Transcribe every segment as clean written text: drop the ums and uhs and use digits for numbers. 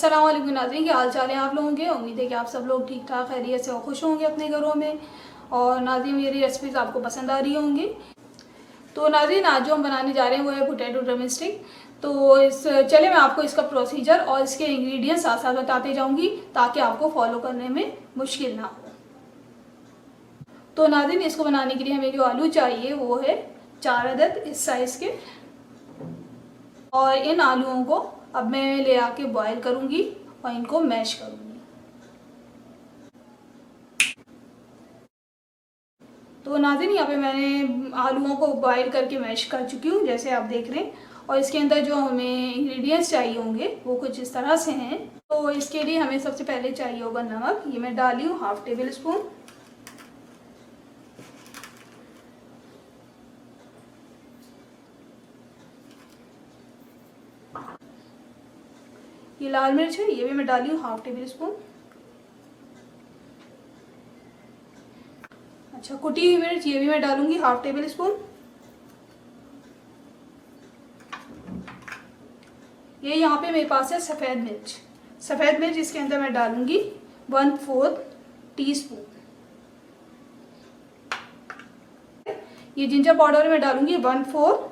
अस्सलाम वालेकुम नाज़रीन, क्या हाल चाल है आप लोगों के। उम्मीद है कि आप सब लोग ठीक ठाक खैरियत से और खुश होंगे अपने घरों में। और नाज़रीन, मेरी रेसिपीज़ आपको पसंद आ रही होंगी। तो नाज़रीन, आज जो हम बनाने जा रहे हैं वो है पोटैटो ड्रम स्टिक। तो चले मैं आपको इसका प्रोसीजर और इसके इंग्रेडिएंट्स साथ साथ बताते जाऊँगी ताकि आपको फॉलो करने में मुश्किल ना हो। तो नाज़रीन, इसको बनाने के लिए हमें जो आलू चाहिए वो है 4 अदद इस साइज़ के। और इन आलूओं को अब मैं ले आके बॉईल करूँगी और इनको मैश करूँगी। तो नाज़रीन, यहाँ पे मैंने आलूओं को बॉईल करके मैश कर चुकी हूँ, जैसे आप देख रहे हैं। और इसके अंदर जो हमें इंग्रेडिएंट्स चाहिए होंगे वो कुछ इस तरह से हैं। तो इसके लिए हमें सबसे पहले चाहिए होगा नमक। ये मैं डाली हूँ 1/2 टेबल स्पून। ये लाल मिर्च है, ये भी मैं डाली हूँ 1/2 टेबल स्पून। अच्छा, कुटी हुई मिर्च ये भी मैं डालूंगी 1/2 टेबल स्पून। ये यहाँ पे मेरे पास है सफ़ेद मिर्च। सफ़ेद मिर्च इसके अंदर मैं डालूंगी 1/4 टीस्पून। ये जिंजर पाउडर में डालूंगी 1/4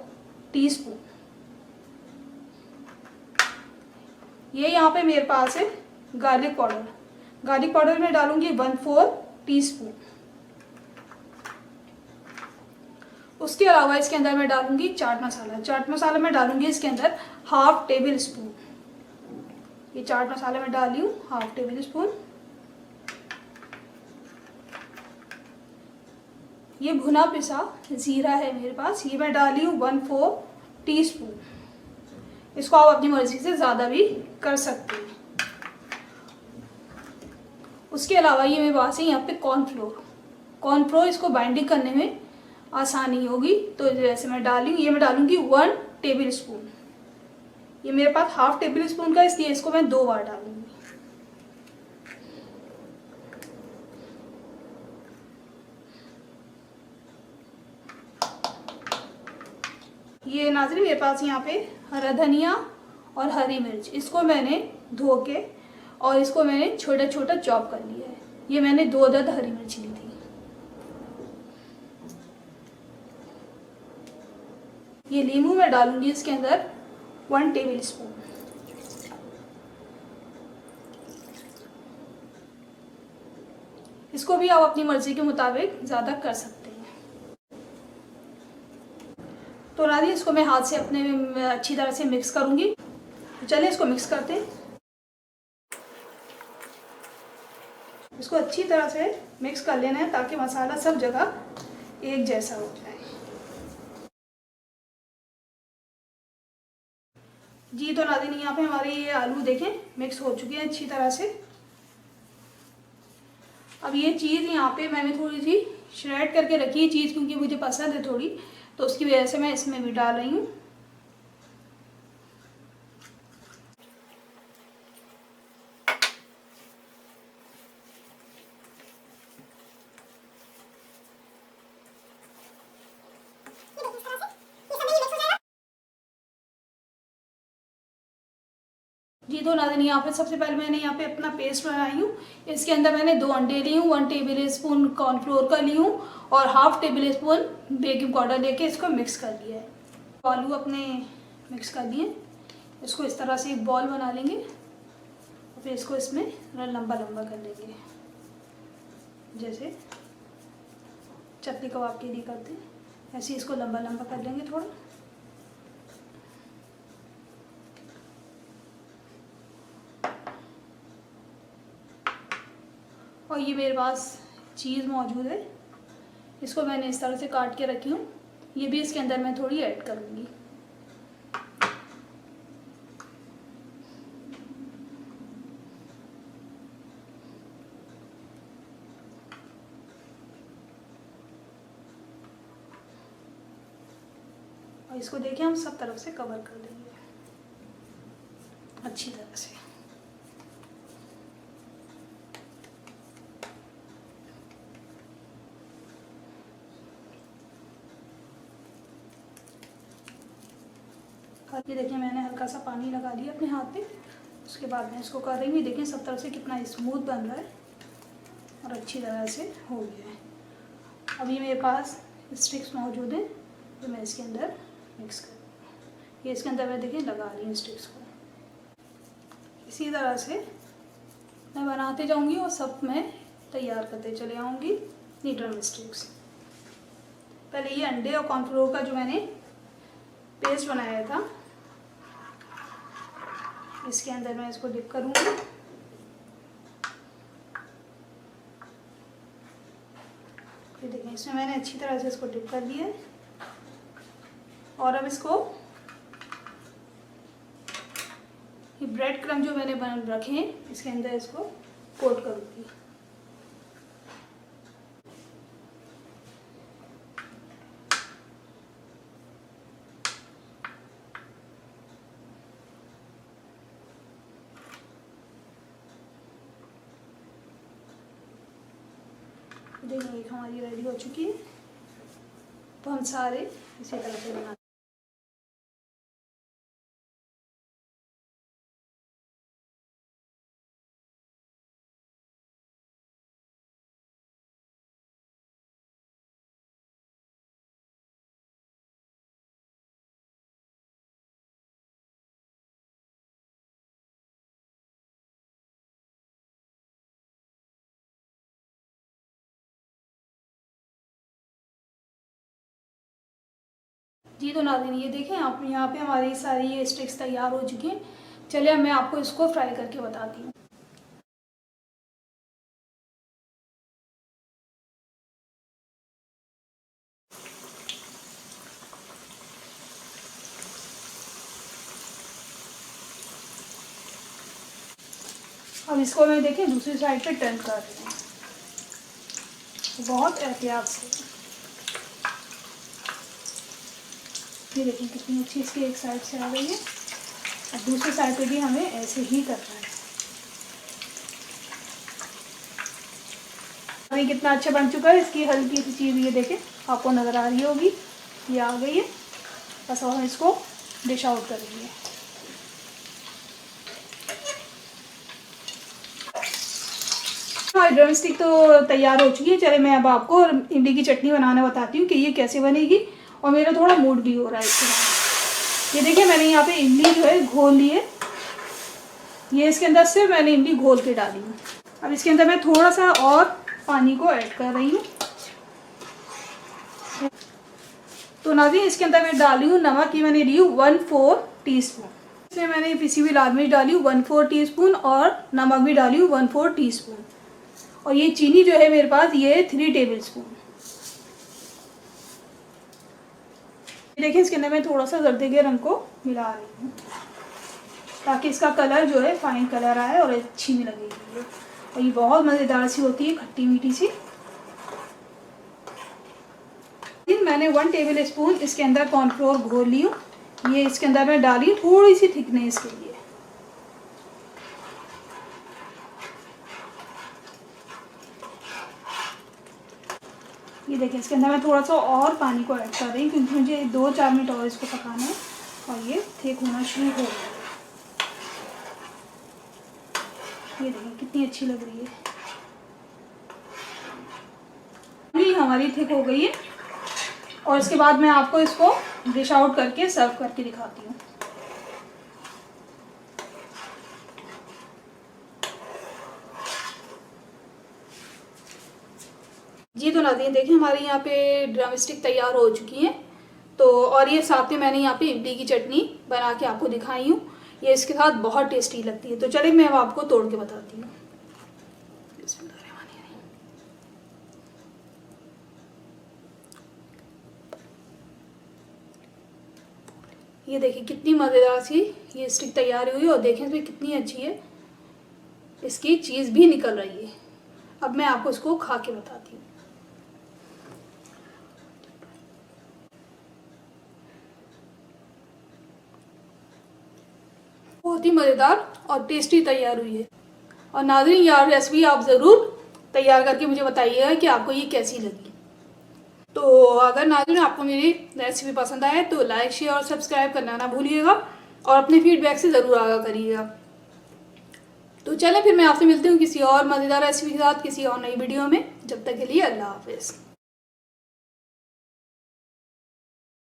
टीस्पून। ये यहाँ पे मेरे पास है गार्लिक पाउडर। गार्लिक पाउडर में डालूंगी 1/4 टीस्पून। उसके अलावा इसके अंदर मैं डालूंगी चाट मसाला। चाट मसाला मैं डालूंगी इसके अंदर 1/2 टेबल स्पून। ये चाट मसाला मैं डाली हूँ 1/2 टेबल स्पून। ये भुना पिसा ज़ीरा है मेरे पास, ये मैं डाली हूँ 1/4 टीस्पून। इसको आप अपनी मर्जी से ज़्यादा भी कर सकते हैं। उसके अलावा ये मेरे पास है यहाँ पे कॉर्नफ्लोर। कॉर्नफ्लोर इसको बाइंडिंग करने में आसानी होगी, तो जैसे मैं डाली हूँ, ये मैं डालूंगी 1 टेबल स्पून। ये मेरे पास 1/2 टेबल स्पून का, इसलिए इसको मैं 2 बार डालूंगी। ये नाज़रीन, मेरे पास यहाँ पे हरा धनिया और हरी मिर्च, इसको मैंने धो के और इसको मैंने छोटा छोटा चॉप कर लिया है। ये मैंने 2 अदद हरी मिर्च ली थी। ये नींबू मैं डालूंगी इसके अंदर 1 टेबल स्पून। इसको भी आप अपनी मर्जी के मुताबिक ज़्यादा कर सकते हैं। तो नाज़रीन, इसको मैं हाथ से अपने अच्छी तरह से मिक्स करूंगी। चलिए इसको मिक्स करते हैं। इसको अच्छी तरह से मिक्स कर लेना है ताकि मसाला सब जगह एक जैसा हो जाए। जी, तो नाज़रीन, यहाँ पे हमारे ये आलू देखें मिक्स हो चुके हैं अच्छी तरह से। अब ये चीज़ यहाँ पे मैंने थोड़ी सी श्रेड करके रखी है चीज़, क्योंकि मुझे पसंद है थोड़ी, तो उसकी वजह से मैं इसमें भी डाल रही हूँ। जी, तो नाज़रीन, यहाँ पे सबसे पहले मैंने यहाँ पे अपना पेस्ट बनाई हूँ। इसके अंदर मैंने 2 अंडे ली हूँ, 1 टेबल स्पून कॉर्नफ्लोर का ली हूँ और 1/2 टेबल स्पून बेकिंग पाउडर लेके इसको मिक्स कर लिया है। आलू अपने मिक्स कर दिए। इसको इस तरह से एक बॉल बना लेंगे और फिर इसको इसमें लंबा लंबा कर लेंगे, जैसे चटनी कबाब के लिए करते हैं, ऐसे इसको लंबा लंबा कर लेंगे थोड़ा। और ये मेरे पास चीज़ मौजूद है, इसको मैंने इस तरह से काट के रखी हूँ। ये भी इसके अंदर मैं थोड़ी ऐड करूँगी। और इसको देखिए हम सब तरफ से कवर कर देंगे अच्छी तरह से। ये देखिए मैंने हल्का सा पानी लगा लिया अपने हाथ पे उसके बाद मैं इसको कर रही हूँ। देखिए सब तरफ से कितना स्मूथ बन रहा है और अच्छी तरह से हो गया है। अभी मेरे पास स्टिक्स मौजूद है तो मैं इसके अंदर मिक्स कर रही हूँ। ये इसके अंदर मैं देखिए लगा रही हूँ स्टिक्स को। इसी तरह से मैं बनाते जाऊँगी और सब मैं तैयार करते चले आऊँगी ये ड्रम स्टिक्स। पहले ये अंडे और कॉर्नफ्लोर का जो मैंने पेस्ट बनाया था इसके अंदर मैं इसको डिप करूँगी। ये देखिए इसमें मैंने अच्छी तरह से इसको डिप कर दिया है और अब इसको ये ब्रेड क्रम्ब जो मैंने बन रखे हैं इसके अंदर इसको कोट करूँगी। देखिए एक हमारी रेडी हो चुकी है तो हम सारे इसी तरह से बना जी। तो नाज़रीन ये देखें आप यहाँ पे हमारी सारी ये स्टिक्स तैयार हो चुकी हैं। चलिए अब मैं आपको इसको फ्राई करके बताती हूँ। अब इसको मैं देखें दूसरी साइड पे टर्न कर रही हूँ बहुत एहतियात से। ये देखिए कितनी अच्छी इसकी एक साइड से आ गई है। अब दूसरी साइड पे भी हमें ऐसे ही करना है। अभी कितना अच्छा बन चुका है। इसकी हल्की सी चीज़ ये देखें आपको नज़र आ रही होगी ये आ गई है। बस और हम इसको डिश आउट करेंगे। हमारी ड्रम स्टिक तो तैयार हो चुकी है। चले मैं अब आपको इमली की चटनी बनाना बताती हूँ कि ये कैसे बनेगी। और मेरा थोड़ा मूड भी हो रहा है इसके बाद। ये देखिए मैंने यहाँ पे इमली जो है घोल ली है। ये इसके अंदर से मैंने इमली घोल के डाली हूँ। अब इसके अंदर मैं थोड़ा सा और पानी को ऐड कर रही हूँ। तो नाज़रीन इसके अंदर मैं डाली हूँ नमक। ये मैंने ली हूँ 1/4 टीस्पून। इसमें मैंने पिसी हुई लाल मिर्च डाली हूँ 1/4 टीस्पून और नमक भी डाली हूँ 1/4 टीस्पून। और ये चीनी जो है मेरे पास ये है 3 टेबल स्पून। देखिए इसके अंदर मैं थोड़ा सा जर्दे के रंग को मिला रही हूँ ताकि इसका कलर जो है फाइन कलर आए और अच्छी भी लगेगी। और ये बहुत मज़ेदार सी होती है खट्टी मीठी सी। मैंने 1 टेबल स्पून इसके अंदर कॉर्नफ्लोर घोल ली हूँ। ये इसके अंदर मैं डाली थोड़ी सी थिकनेस के लिए। ये देखिए इसके अंदर मैं थोड़ा सा और पानी को ऐड कर रही हूँ क्योंकि मुझे 2-4 मिनट और इसको पकाना है और ये थिक होना शुरू हो गया है। ये देखिए कितनी अच्छी लग रही है। ये हमारी थिक हो गई है और इसके बाद मैं आपको इसको डिश आउट करके सर्व करके दिखाती हूँ। जी तो नाज़रीन देखिए हमारे यहाँ पे ड्रम स्टिक तैयार हो चुकी हैं। तो और ये साथ में मैंने यहाँ पे इमली की चटनी बना के आपको दिखाई हूँ। ये इसके साथ बहुत टेस्टी लगती है। तो चलिए मैं अब आपको तोड़ के बताती हूँ। ये देखिए कितनी मज़ेदार सी ये स्टिक तैयार हुई और देखें इसमें कितनी अच्छी है। इसकी चीज़ भी निकल रही है। अब मैं आपको इसको खा के बताती हूँ। बहुत ही मज़ेदार और टेस्टी तैयार हुई है। और नाज़रीन यार रेसिपी आप ज़रूर तैयार करके मुझे बताइएगा कि आपको ये कैसी लगी। तो अगर नाज़रीन आपको मेरी रेसिपी पसंद आए तो लाइक शेयर और सब्सक्राइब करना ना भूलिएगा और अपने फीडबैक से ज़रूर आगाह करिएगा। तो चलें फिर मैं आपसे मिलती हूँ किसी और मज़ेदार रेसिपी के साथ किसी और नई वीडियो में। जब तक के लिए अल्लाह हाफ़िज़।